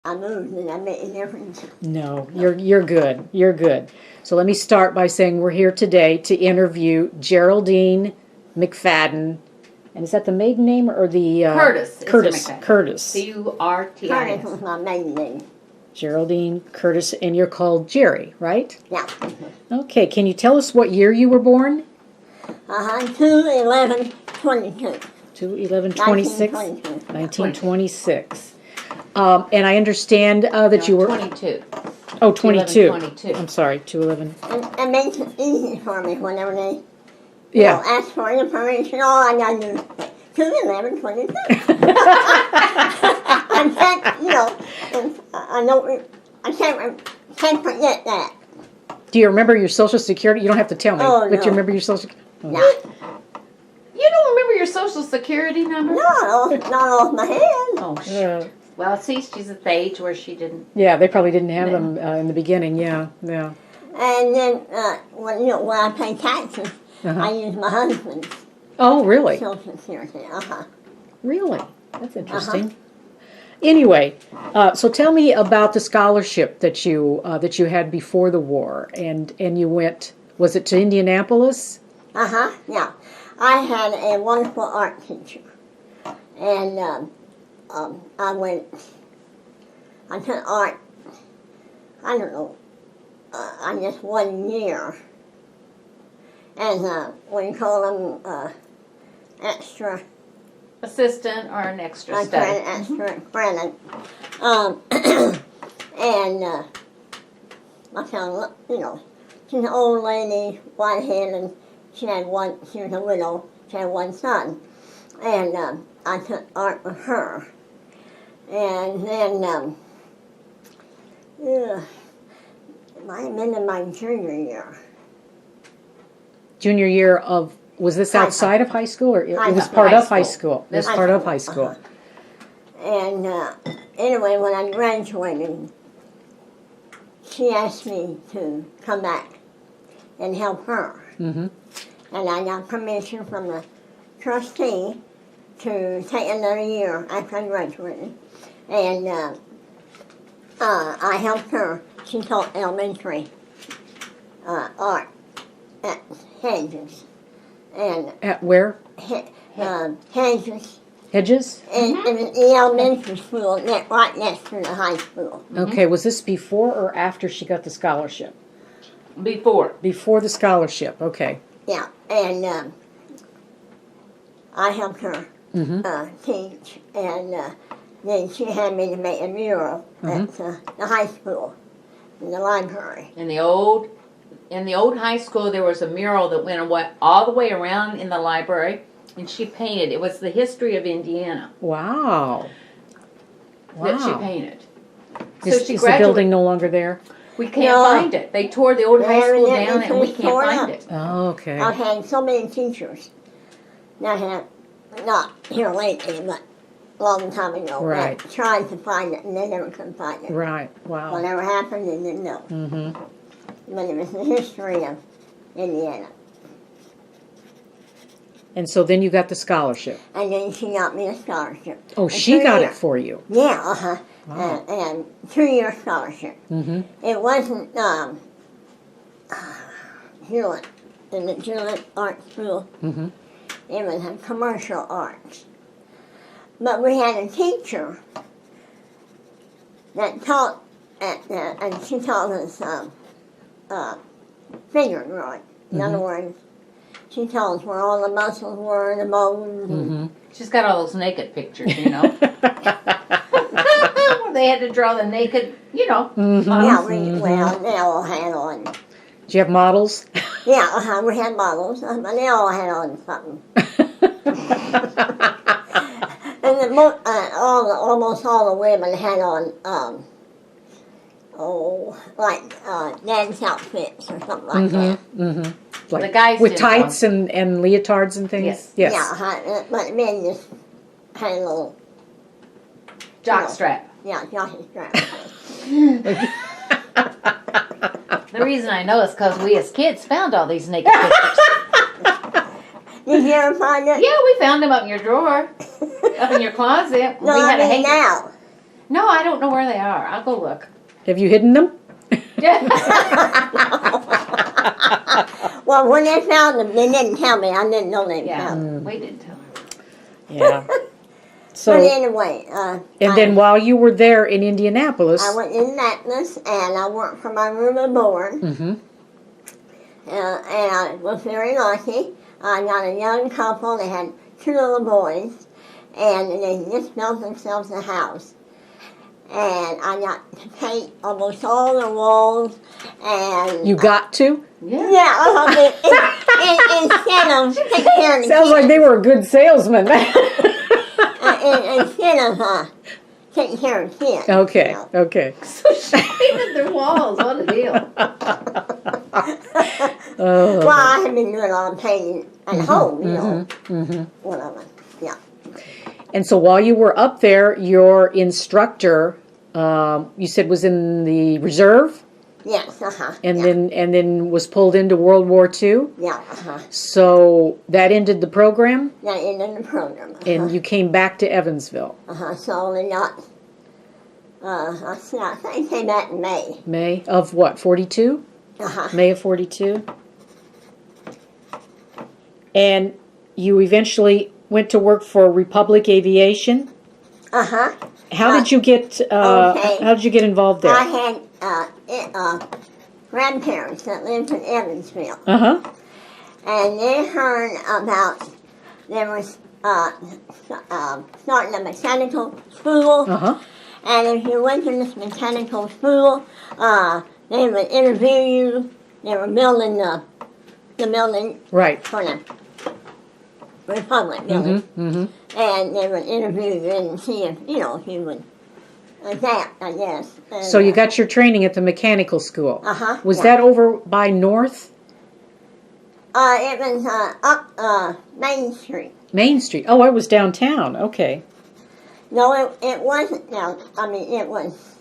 I moved and I made a difference. No, you're good. You're good. So let me start by saying we're here today to interview Geraldine McFadin. And is that the maiden name or the Curtis? Curtis. C-U-R-T-I-S. Curtis was my maiden name. Geraldine Curtis, and you're called Gerry, right? Yeah. Okay. Can you tell us what year you were born? 2/11/22. 2/11/26. 1922. 1926. And I understand that you were 22. Oh, 22. 22. I'm sorry, 2/11. And it makes it easy for me whenever they Yeah. ask for information. All I gotta do is say 2/11/22. I can't, I don't, I can't forget that. Do you remember your Social Security? You don't have to tell me, Oh, but no. you remember your Social Security? No, You don't remember your social security number? no, not off my head. Oh, well, see, she's at the age where she didn't. Yeah, they probably didn't have them in the beginning. Yeah. And then when I pay taxes, I use my husband's Oh, really? Social Security. Really? That's interesting. Anyway, so tell me about the scholarship that you had before the war, and you went. Was it to Indianapolis? Yeah. I had a wonderful art teacher, and I took art. I don't know. I guess 1 year, as what do you call them? Extra. Assistant or an extra I study. tried extra credit. And I found, she's an old lady, white-headed. She was a widow. She had one son. And I took art with her. And then, it might have been in my junior year. Junior year of, was this outside of high school, or it was part of high school? It was part of high school. And anyway, when I graduated, she asked me to come back and help her. Mm-hmm. And I got permission from the trustee to take another year after I graduated. And I helped her. She taught elementary art at Hedges. And At where? Hedges. Hedges? In the elementary school, right next to the high school. Okay, was this before or after she got the scholarship? Before. Before the scholarship, okay. Yeah, and I helped her teach, and then she had me to make a mural at the high school, in the library. In the old high school, there was a mural that went all the way around in the library, and she painted. It was the history of Indiana. Wow. That she painted. Is the building no longer there? We can't find it. They tore the old high school down, and we can't find it. Oh, okay. I've had so many teachers that have, not here lately, but a long time ago, Right. that tried to find it, and they never could find it. Right, wow. Whatever happened, they didn't know. Mm-hmm. But it was the history of Indiana. And so then you got the scholarship. And then she got me a scholarship. Oh, she got it for you. Yeah, Wow. and 2-year scholarship. Mm-hmm. It wasn't Hewlett, in the Hewlett Art School. Mm-hmm. It was a commercial arts. But we had a teacher that taught and she taught us figure drawing. In other words, she taught us where all the muscles were, the bones. Mm-hmm. She's got all those naked pictures, Where they had to draw the naked, Mm-hmm. Yeah, they all had on. Do you have models? Yeah, we had models, but they all had on something. And almost all the women had on, dance outfits or something like that. Mm-hmm. Like The guys with did tights and leotards and things? Yes. Yeah, but men just had a little Jock strap. Yeah, jockey strap. The reason I know is because we as kids found all these naked pictures. Did you ever find it? Yeah, we found them up in your drawer, up in your closet. No, we had I a mean hanger. now. No, I don't know where they are. I'll go look. Have you hidden them? Well, when they found them, they didn't tell me. I didn't know they Yeah, found them. we didn't tell her. Yeah. But So, anyway, and then while you were there in Indianapolis, I went in Atlas and I worked for my room and board. mm-hmm. And I was very lucky. I got a young couple. They had 2 little boys, and they just built themselves a house. And I got to paint almost all the walls. And You got to? yeah, instead of taking care of the Sounds like kids, they were a good salesman. instead of taking care of kids. Okay, You know. okay. So she painted their walls. What a deal. Oh. Well, I had been doing all the painting at home, you know. Whatever. Yeah. And so while you were up there, your instructor, you said was in the reserve, Yes. and yeah. then was pulled into World War II. Yeah. So that ended the program, That ended the program. and you came back to Evansville. So they got. I think they came back in May. May of what? 42? May of 42. And you eventually went to work for Republic Aviation. How did you get? Okay. How did you get involved there? I had grandparents that lived in Evansville, Uh-huh. and they heard about there was starting a mechanical school. Uh-huh. And if you went to this mechanical school, they would interview you. They were building the building Right. for the Republic building. Mm-hmm. And they would interview you and see if you would adapt, I guess. And, So you got your training at the mechanical school. Was yeah. that over by North It was up Main Street. Main Street? Oh, it was downtown. Okay. No, it wasn't down. I mean, it was.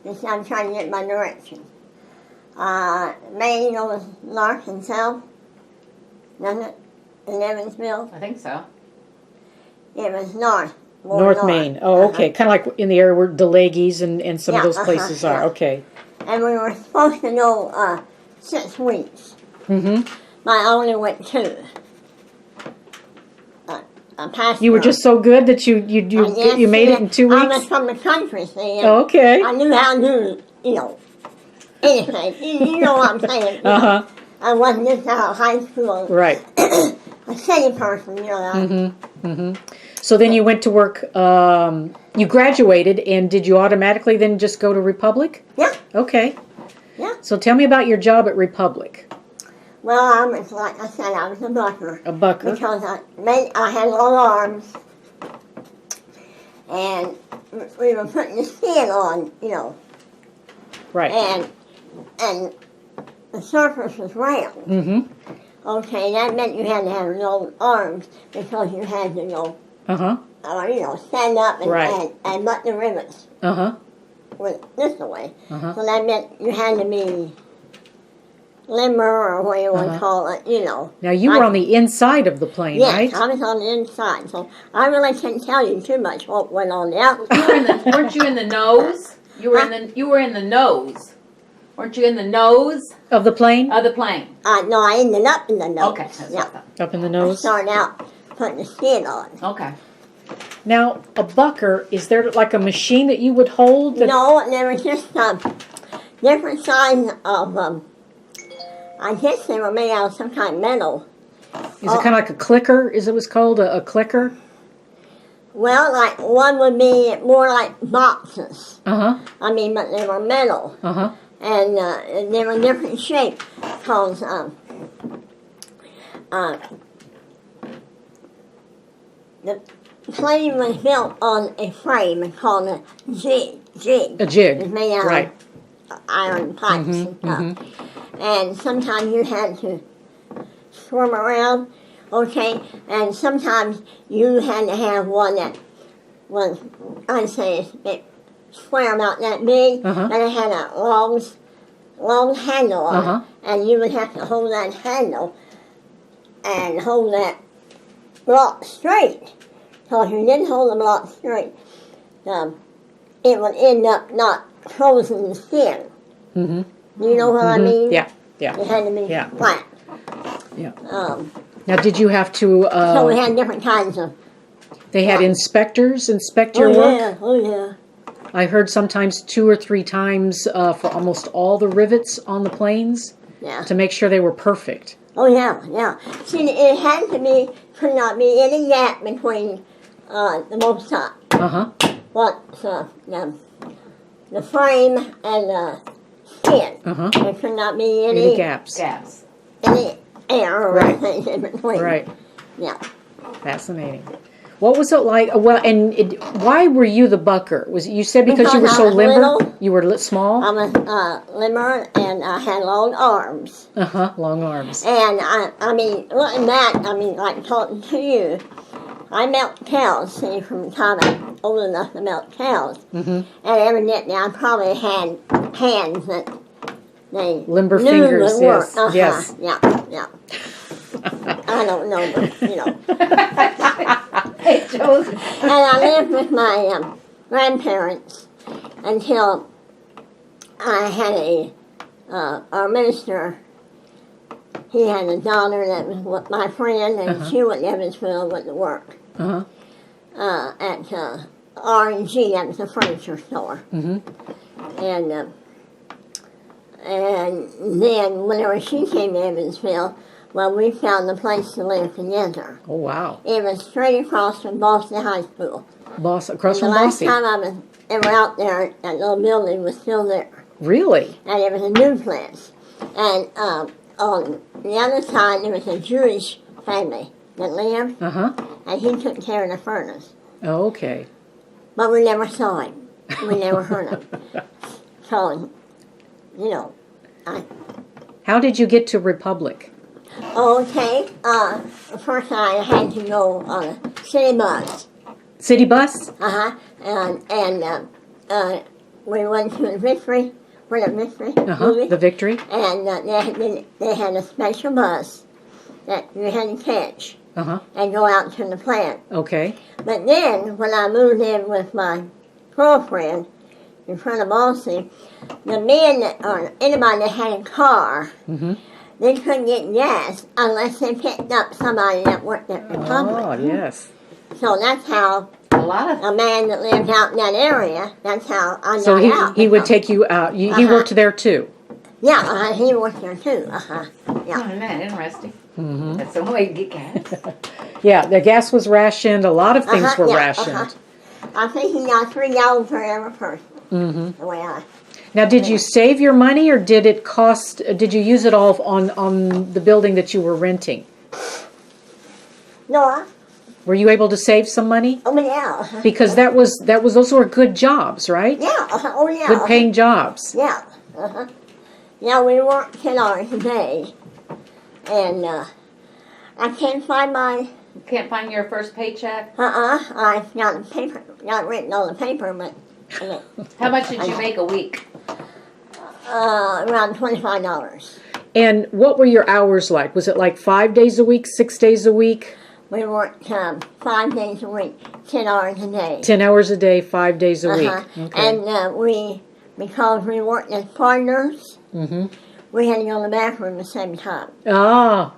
I'm trying to get my direction. Main goes north and south, doesn't it? In Evansville, I think so. it was north. more North Main. Oh, okay. Kind of like in the area where DeLagues and some of Yeah, those places are. yeah. Okay. And we were supposed to go 6 weeks. Mm-hmm. But I only went 2. I passed. You were just so good that you made it in 2 I was weeks. from the country, see. And Oh, okay. I knew how to do, anything. You know what I'm saying. Uh-huh. I wasn't just out of high school. Right. A city person, So then you went to work. You graduated, and did you automatically then just go to Republic? Yeah. Okay. Yeah. So tell me about your job at Republic. Well, I was, like I said, I was a bucker. A bucker. Because I had long arms. And we were putting the skin on, Right. And the surface was round. Mm-hmm. Okay, that meant you had to have long arms because you had to Uh-huh. stand up and, Right. and let the rivets Uh-huh. went this way. Uh-huh. So that meant you had to be limber or what you want to call it, Now you were on the inside of the plane, Yes, right? I was on the inside, so I really can't tell you too much what went on the outside. Weren't you in the nose? You were in the nose. Weren't you in the nose Of the plane? of the plane? No, I ended up in the nose. Okay, that's what I Yeah. thought. Up in the I nose? started out putting the skin on. Okay. Now, a bucker, is there like a machine that you would hold? That, No, there was just different sizes of I guess they were made out of some kind of metal. Is it kind of like a clicker? Is it what's called a clicker? Well, like one would be more like boxes. Uh-huh. I mean, but they were metal. Uh-huh. And they were different shapes. Because the plane was built on a frame called a jig. A jig. It was made out Right. of iron pipes and stuff. And sometimes you had to swim around, okay? And sometimes you had to have one that was, I'd say, a square about that big, Uh-huh. and it had a long handle on Uh-huh. it. And you would have to hold that handle and hold that block straight. So if you didn't hold the block straight, it would end up not closing the skin. Mm-hmm. You know what I mean? Yeah, yeah. It had to be Yeah. flat. Yeah. Um, Now, did you have to? so we had different kinds of. They had inspectors inspect your Oh work. yeah, oh yeah. I heard sometimes 2 or 3 times for almost all the rivets on the planes Yeah. to make sure they were perfect. Oh yeah, yeah. See, it had to be, could not be any gap between the both sides. Uh-huh. What the frame and the skin. Uh-huh. There could not be Any gaps. Gaps. any air or Right. anything in between. Right. Yeah. Fascinating. What was it like? Well, and why were you the bucker? Was you said because you were Because so I was limber? little. You were small? I was limber and I had long arms. Uh-huh. Long arms. And I mean, looking back, I mean, like talking to you, I milked cows, see, from the time I'm old enough to milk cows. Mm-hmm. And evidently I probably had hands that they Limber knew fingers, would work. yes, yes. Yeah, yeah. I don't know, but, you know. Hey, Josie. And I lived with my grandparents until I had our minister, he had a daughter that was my friend, and she went to Evansville with the work Uh-huh. at R&G, that was the furniture store. Mm-hmm. And then whenever she came to Evansville, well, we found a place to live together. Oh, wow. It was straight across from Boston High School. Across The from last Bossy. time I was ever out there, that little building was still there. Really? And it was a duplex. And on the other side, there was a Jewish family that lived, Uh-huh. and he took care of the furnace. Oh, okay. But we never saw him. We never heard him. So, you know, How did you get to Republic? okay, first I had to go on a city bus. City bus? And we went to the Victory, Uh-huh. movie. The Victory? And they had a special bus that you had to catch Uh-huh. and go out to the plant. Okay. But then, when I moved in with my girlfriend in front of Bossy, the men or anybody that had a car, Mm-hmm. they couldn't get gas unless they picked up somebody that worked at Republic. Oh, yes. So that's how A lot of a man that lived out in that area, that's how I got So out. he would take you out. He Uh-huh. worked there too. Yeah, he worked there too. Yeah. isn't that interesting? Mm-hmm. That's the way to get gas. Yeah, the gas was rationed. A lot of things were Yeah, rationed. I think he got $3 for every person. Mm-hmm. The way I. Now, did you save your money, or did it cost? Did you use it all on the building that you were renting? No, Were you able to save some money? oh yeah. Because those were good jobs, right? Yeah, oh yeah. Good paying jobs. Yeah, yeah, we worked 10 hours a day. And I can't find my, You can't find your first paycheck? I got the paper, got it written on the paper, but How much did you make a week? around $25. And what were your hours like? Was it like 5 days a week, 6 days a week? We worked 5 days a week, 10 hours a day. 10 hours a day, 5 days a week. Okay. And because we worked as partners, Mm-hmm. we had to go to the bathroom at the same time. Ah,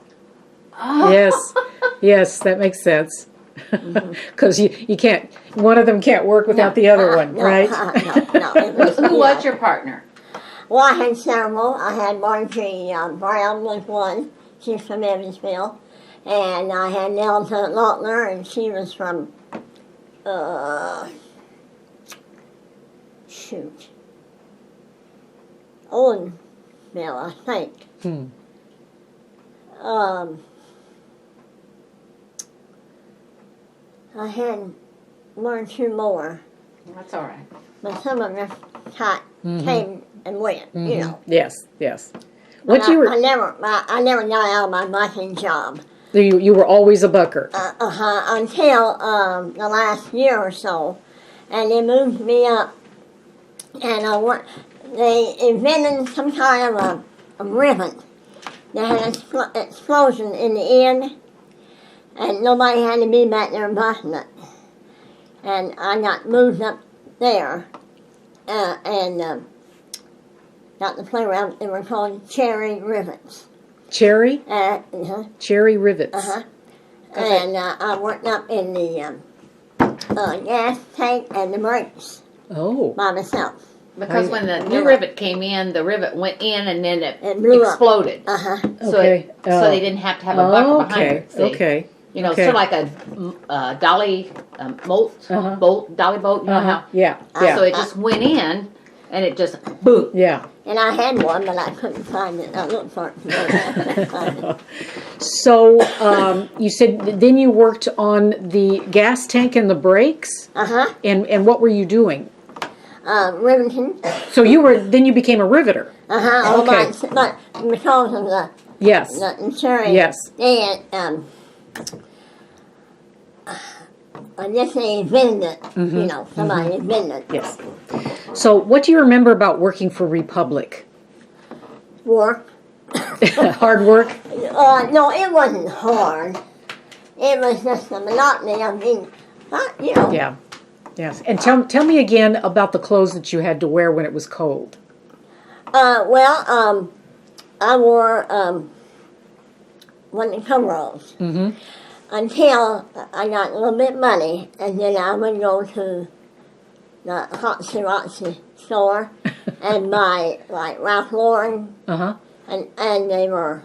Oh. yes, yes, that makes sense. Because you can't, one of them can't work without the other one, No, right? no. It was, Who was your partner? Well, I had several. I had Marjorie Brown was one. She's from Evansville. And I had Nelda Lautner, and she was from, Owenville, I think. Hmm. I had one or two more, That's all right. but some of them came and went, you know. Yes, yes. But What you were, I never got out of my bucking job. you were always a bucker. Until the last year or so, and they moved me up, and they invented some kind of a ribbon. They had an explosion in the end, and nobody had to be back there bucking it. And I got moved up there, got the playground. They were called cherry rivets. Cherry? Uh-huh. Cherry rivets. Uh-huh. And I worked up in the gas tank and the brakes Oh. by myself. Because when the new rivet came in, the rivet went in and then it blew up. exploded. Uh-huh. So, Okay. so they didn't have to have a bucket behind okay. it. See? Okay. You know, Okay. sort of like a dolly bolt, dolly boat. You know how? Yeah. Yeah. So it just went in, and it just boom. Yeah. And I had one, but I couldn't find it. I looked for it. I couldn't find it. So you said then you worked on the gas tank and the brakes, Uh-huh. and what were you doing? Riveting. So then you became a riveter. Uh-huh. Okay. But because of the Yes. cherry. Yes. And I guess they invented it. You know, somebody invented it. Yes. So what do you remember about working for Republic? Work. Hard work. No, it wasn't hard. It was just the monotony of being, you know. Yeah. Yes. And tell me again about the clothes that you had to wear when it was cold. Well, I wore one of the coveralls until I got a little bit money, and then I would go to the Hotsy Rotsy store and buy like Ralph Lauren, Uh-huh. and they were,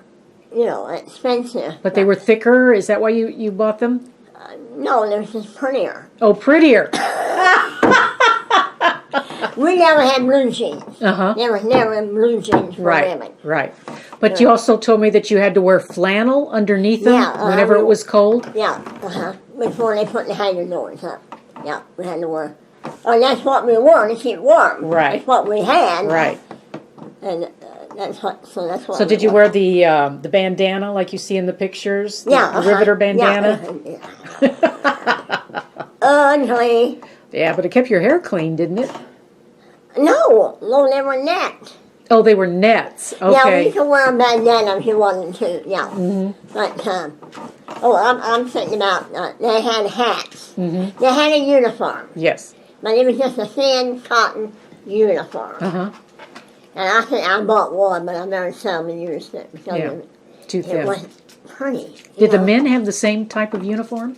you know, expensive. But they were thicker? Is that why you bought them? No, they were just prettier. Oh, prettier. We never had blue jeans. Uh-huh. There was never blue jeans for Right. women. Right. But you also told me that you had to wear flannel underneath them Yeah, whenever it was cold. Yeah, before they put the hanger doors up. Yeah, we had to wear. Oh, that's what we wore to keep warm. Right. That's what we had. Right. And that's what. So did you wear the bandana like you see in the pictures? Yeah, The riveter bandana. Yeah. Ugly. Yeah, but it kept your hair clean, didn't it? No, they were nets. Oh, they were nets. Yeah, Okay. you could wear a bandana if you wanted to. Yeah. But I'm thinking about they had hats. They had a uniform, Yes. but it was just a thin cotton uniform. Uh-huh. And I think I bought one, but I never seldom used it because Yeah. Too it thin. wasn't pretty. Did the know. men have the same type of uniform?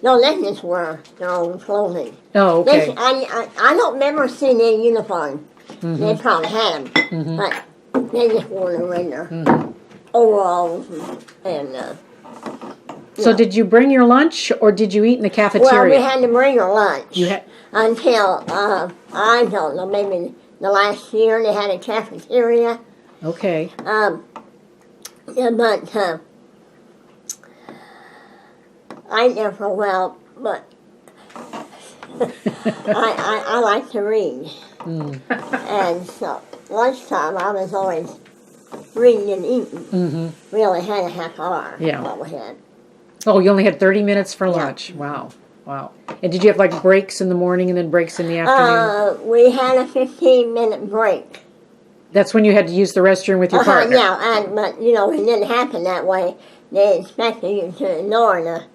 No, they just wear their own clothing. Oh, They, okay. I don't remember seeing their uniform. They probably had them, but they just wore the regular overalls and So yeah. did you bring your lunch or did you eat in the well, cafeteria? we had to bring our lunch. You had. Until, I don't know, maybe the last year they had a cafeteria. Okay. Yeah, but I ate there for a while, but I like to read. And so lunchtime I was always reading and eating. We only had a half hour. Yeah. What we had. Oh, you only had 30 minutes for lunch. Wow. Wow. And did you have like breaks in the morning and then breaks in the afternoon? We had a 15-minute break. That's when you had to use the restroom with your partner. Yeah, but you know it didn't happen that way. They expected you to ignore the,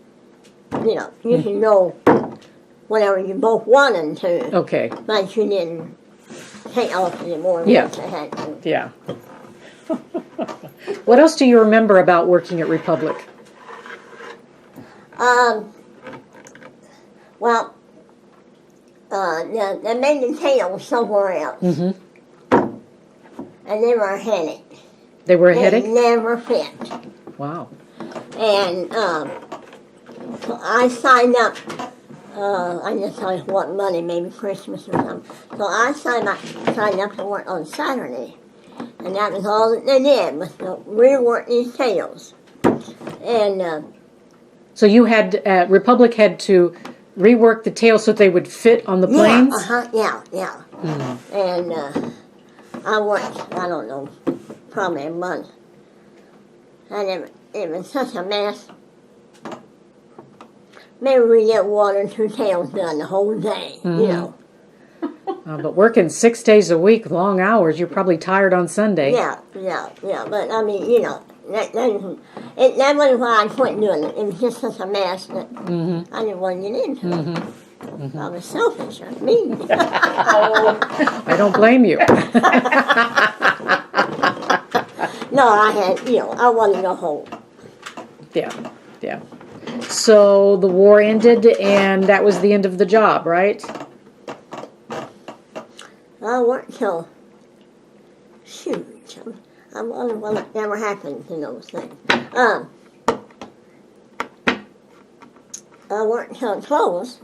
you know, you can go whatever you both wanted to, Okay. but you didn't take off any more than Yeah. what you had to. Yeah. What else do you remember about working at Republic? Well, they made the tails somewhere else, and they were a headache. They were a They headache? never fit. Wow. And so I signed up. I just I want money, maybe Christmas or something. So I signed up to work on Saturday, and that was all that they did was to rework these tails. And So you had, Republic had to rework the tail so that they would fit on the planes? yeah. And I worked, I don't know, probably a month, and it was such a mess. Maybe we get one or two tails done the whole day, you know. But working 6 days a week, long hours, you're probably tired on Sunday. Yeah. But I mean, you know, that wasn't why I quit doing it. It was just such a mess that I didn't want to get into it. I was selfish. I mean, I don't blame you. no, I had, I wanted to go home. Yeah, yeah. So the war ended, and that was the end of the job, right? I worked till, shoot, I wonder what ever happened to those things. I worked till it closed,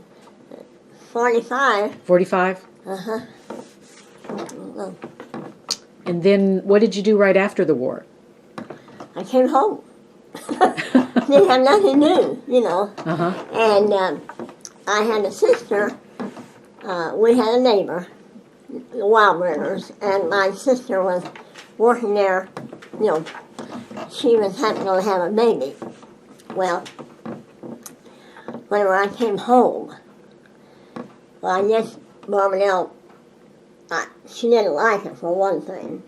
45. 45. Uh-huh. And then what did you do right after the war? I came home. Didn't have nothing to do, Uh-huh. And I had a sister. We had a neighbor, the Wild Ridders, and my sister was working there. She was happening to have a baby. Well, whenever I came home, well, I guess Barbadell, she didn't like it for one thing.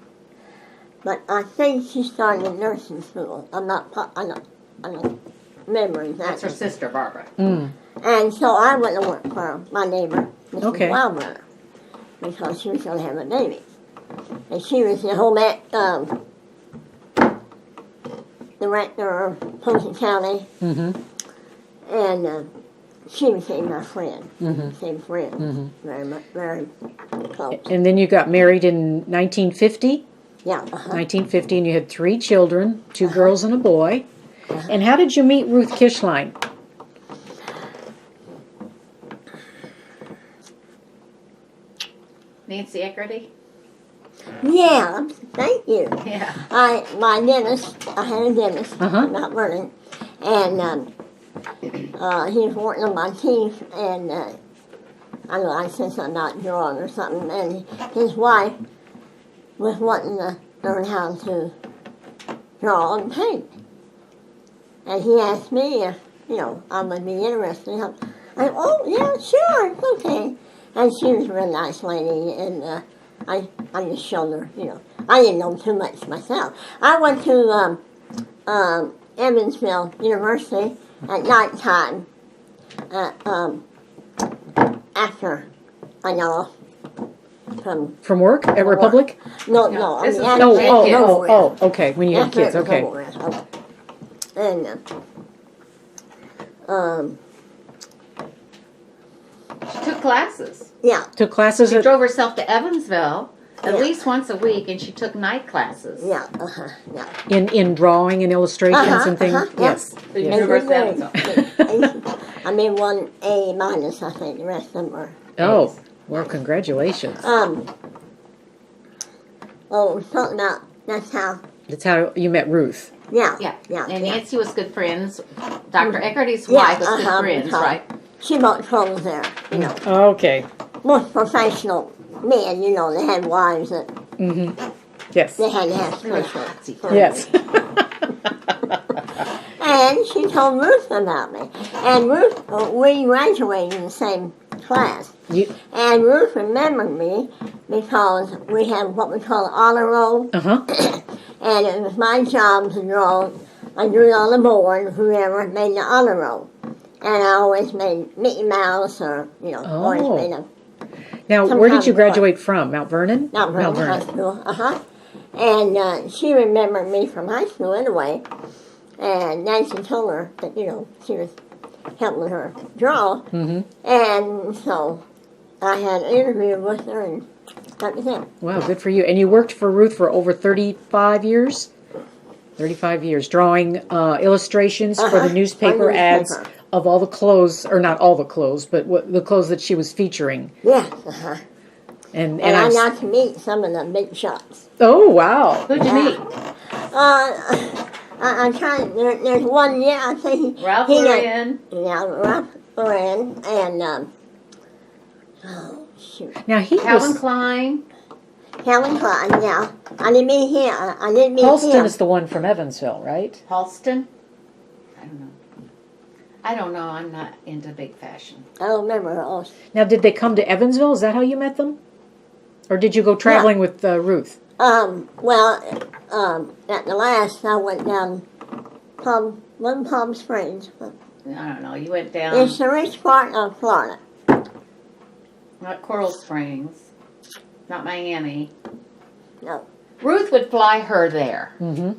But I think she started in nursing school. I don't remember exactly. That's her sister, Barbara. Mm. And so I went to work for my neighbor, Mrs. Okay. Wildberger, because she was going to have a baby. And she was the home director of Posey County, Mm-hmm. and she became my friend. Mm-hmm. Became friends, very close. And then you got married in 1950? Yeah. 1950, and you had 3 children, 2 girls and a boy. And how did you meet Ruth Kishline? Nancy Eckerty? Yeah, thank you. Yeah. My dentist, I had a dentist, Uh-huh. not Vernon, and he was working on my teeth, and I don't know, I said something about drawing or something, and his wife was wanting to learn how to draw and paint. And he asked me if, I would be interested in help. I said, oh, yeah, sure, it's okay. And she was a real nice lady, and I just showed her, I didn't know too much myself. I went to Evansville University at nighttime after I got off From work at Republic? No, No, I this mean, is- after Oh, okay. When you had after kids, it was okay. over with, okay. And She took classes. yeah, Took classes She at. drove herself to Evansville at Yeah. least once a week, and she took night classes. yeah. In drawing and illustrations and things? Yes. The Yes. University of Evansville. I made 1 A minus, I think. The rest of them were. Oh, well, congratulations. Oh, something about that's how. That's how you met Ruth. Yeah, Yeah. yeah. And yeah. Nancy was good friends. Dr. Eckerty's Yeah, wife was good uh-huh, friends, uh-huh. right? She bought clothes there. Okay. Most professional men, they had wives that Yes. they had to have Really special. fancy. Yes. And she told Ruth about me. And Ruth, we graduated in the same class. You. And Ruth remembered me because we had what we call an honor roll. Uh-huh. And it was my job to draw. I drew it on the board, whoever made the honor roll. And I always made Mickey Mouse or, always Oh. made a. Now, Some where kind did you of boy. graduate from? Mount Vernon? Not from Mount high school. Uh-huh. And she remembered me from high school anyway. And Nancy told her that, she was helping her draw. Mm-hmm. And so I had an interview with her, and that was it. Wow, good for you. And you worked for Ruth for over 35 years? 35 years, drawing illustrations for the newspaper ads of all the clothes, or not all the clothes, but the clothes that she was featuring. Yeah, uh-huh. And And I was- got to meet some of the big shots. Oh, wow. Who'd you meet? I'm trying, there's one, I think Ralph he got- Lauren. Yeah, Ralph Lauren, and, oh, shoot. Now, he Calvin was... Klein. Calvin Klein, yeah. I didn't meet him. I didn't meet Halston him. is the one from Evansville, right? Halston. I don't know. I'm not into big fashion. I don't remember. Oh, Now, did they come to Evansville? Is that how you met them? Or did you go traveling with Ruth? well, at the last, I went down Palm Springs. I don't know. You went down. It's the rich part of Florida. Not Coral Springs. Not Miami. No. Ruth would fly her there. Mm-hmm.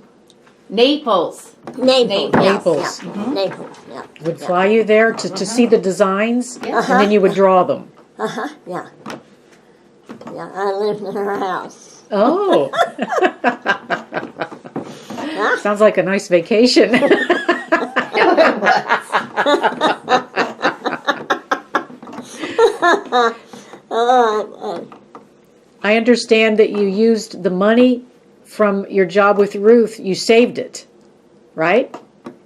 Naples. Naples. Naples. Yeah. Naples. Yeah. Would fly you there to see the designs, Yeah. and then you would draw them. Yeah. Yeah. I lived in her house. Oh. Sounds like a nice vacation. I understand that you used the money from your job with Ruth. You saved it, right?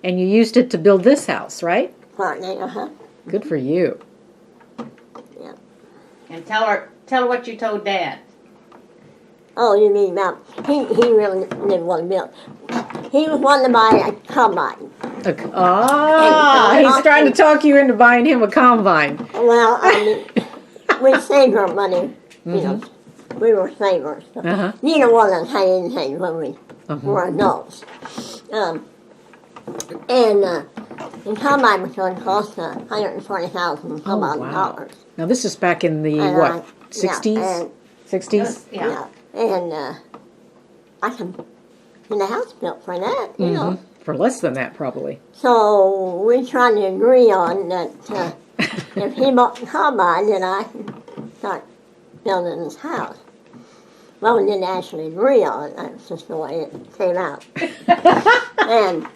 And you used it to build this house, right? Partly. Good for you. Yeah. And tell her what you told Dad. Oh, you mean about he really didn't want to build. He was wanting to buy a combine. He's trying to talk you into buying him a combine. Well, I mean, we saved our money. You know, we were savers. So neither one of us had anything when we were adults. And the combine was going to cost $120,000 dollars. Now this is back in the And what, 60s? Yeah, 60s? Yeah. and I can get a house built for that, you know. For less than that, probably. So we tried to agree on that if he bought the combine, then I could start building his house. Well, we didn't actually agree on it. That's just the way it came out. And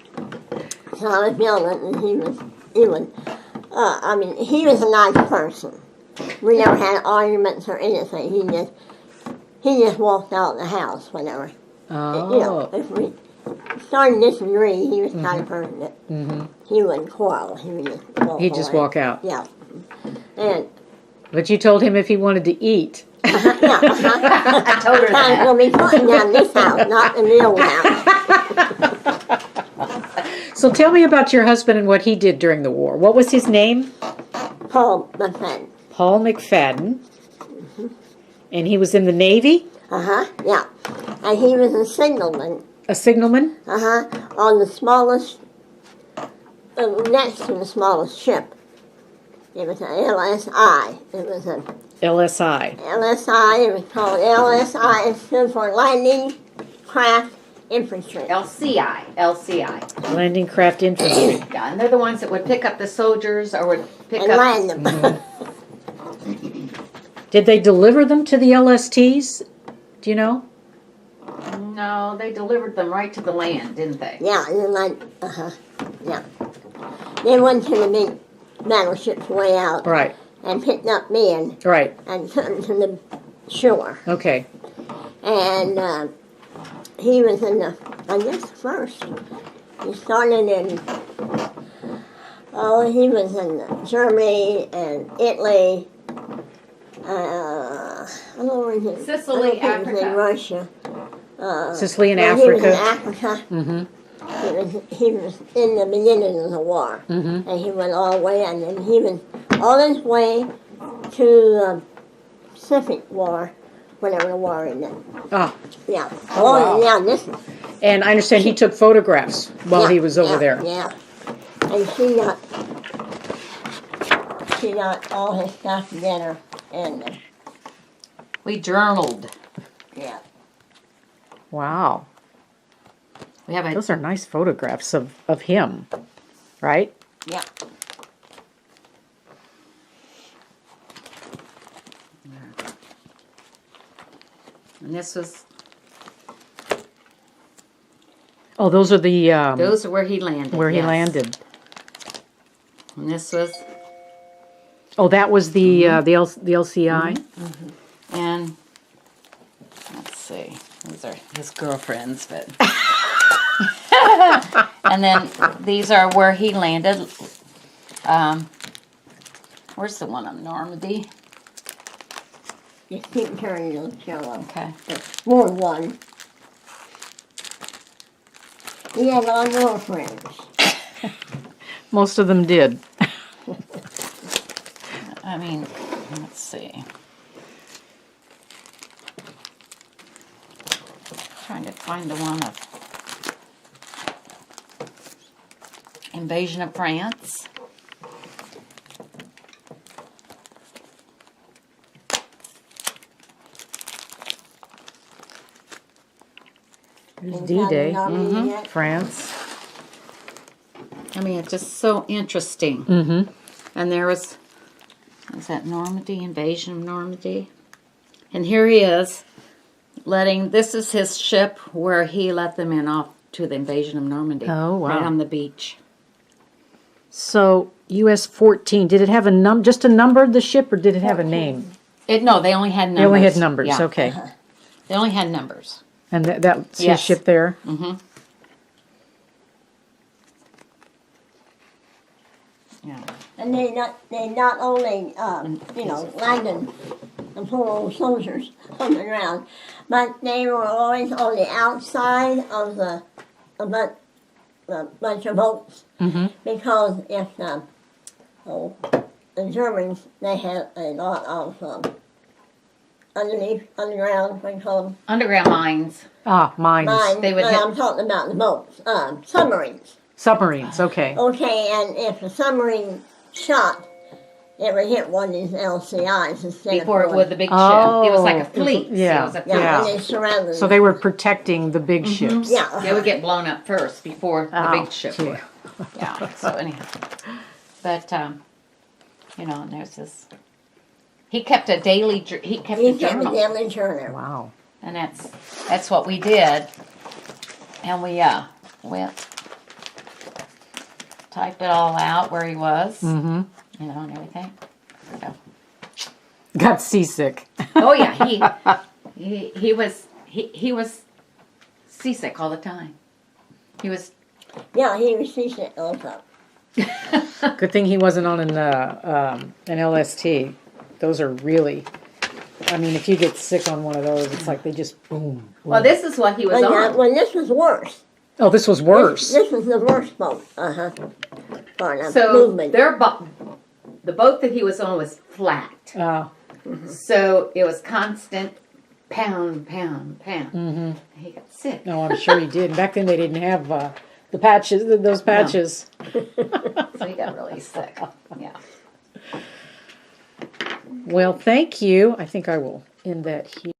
so I was building, and he was a nice person. We never had arguments or anything. He just walked out of the house whenever. Oh. You know, if we started to disagree, he was the kind of person that he wouldn't quarrel. He would just walk He'd just away. walk out. Yeah. And But you told him if he wanted to eat. I told her time that. we'll be putting down this house, not in the old house. So tell me about your husband and what he did during the war. What was his name? Paul McFadin. Paul McFadin. And he was in the Navy? Yeah. And he was a signalman. A signalman? On the smallest, next to the smallest ship. It was an LSI. It was a LSI. LSI. It was called LSI. It stood for Landing Craft Infantry. LCI. Landing Craft Infantry. Yeah, and they're the ones that would pick up the soldiers or would pick And up. land them. Did they deliver them to the LSTs? Do you know? No, they delivered them right to the land, didn't they? Yeah, and then yeah. They went to the big battleships way out. Right. And picked up men. Right. And took them to the shore. Okay. And he was in the, I guess, first. He started in, he was in Germany and Italy. I don't know where he was. Sicily, I don't think he was in Africa. Russia. Sicily and Well, Africa. He was in Africa. He was in the beginning of the war. And he went all the way, and then he was all his way to the Pacific War, whenever the war ended. Ah. Yeah. wow. Yeah, this is. And I understand he took photographs while he was over there. Yeah. And she got all his stuff together, and We journaled. yeah. Wow. We have a Those are nice photographs of him, right? Yeah. and this was Oh, those are the those are where he landed. where he yes. landed. And this was Oh, that was the LCI. and let's see. These are his girlfriends, but and then these are where he landed. Where's the one on Normandy? Just keep turning the show up. Okay. More than one. He had a lot of girlfriends. Most of them did. I mean, let's see. Trying to find the one of Invasion of France. There's in D-Day. Normandy yet. France. I mean, it's just so interesting. Mm-hmm. And there was that Normandy, invasion of Normandy? And here he is, this is his ship where he let them in off to the invasion of Normandy. Oh, wow. Right on the beach. So, US-14, did it have just a number, the ship, or did it have a name? No, they only had numbers. They only had numbers, Yeah. okay. They only had numbers. And that's his Yes. ship there? Mm-hmm. Yeah. And they not only landed the poor old soldiers on the ground, but they were always on the outside of the bunch of boats, because if the Germans, they had a lot of underground, what do you call them? Underground mines. Ah, mines. Mines, They would but hit- I'm talking about the boats, submarines. Submarines, okay. Okay, and if the submarine shot, it would hit one of these LCIs instead Before of it was the big Oh, ship. It was like it a was- fleet. yeah, It was a fleet. Yeah, Yeah. and they surrounded So they were protecting the big ships. Yeah. They would get blown up first before the Oh, big ship gee. would. Yeah. So anyhow, but and there's this. He kept a daily. He kept He a kept a journal, daily journal. Wow. and that's what we did. And we went type it all out where he was, Mm-hmm. and everything. So. Got seasick. Oh yeah, he was seasick all the time. He was. Yeah, he was seasick also. Good thing he wasn't on an LST. Those are really, I mean, if you get sick on one of those, it's like they just boom. Well, this is what he was on. When this was worse. Oh, this was worse. This was the worst boat. For the So movement. the boat that he was on was flat. So it was constant pound, pound, pound. Mm-hmm. He got sick. No, I'm sure he did. Back then they didn't have the patches, those patches. So he got really sick. Yeah. Well, thank you. I think I will end that here.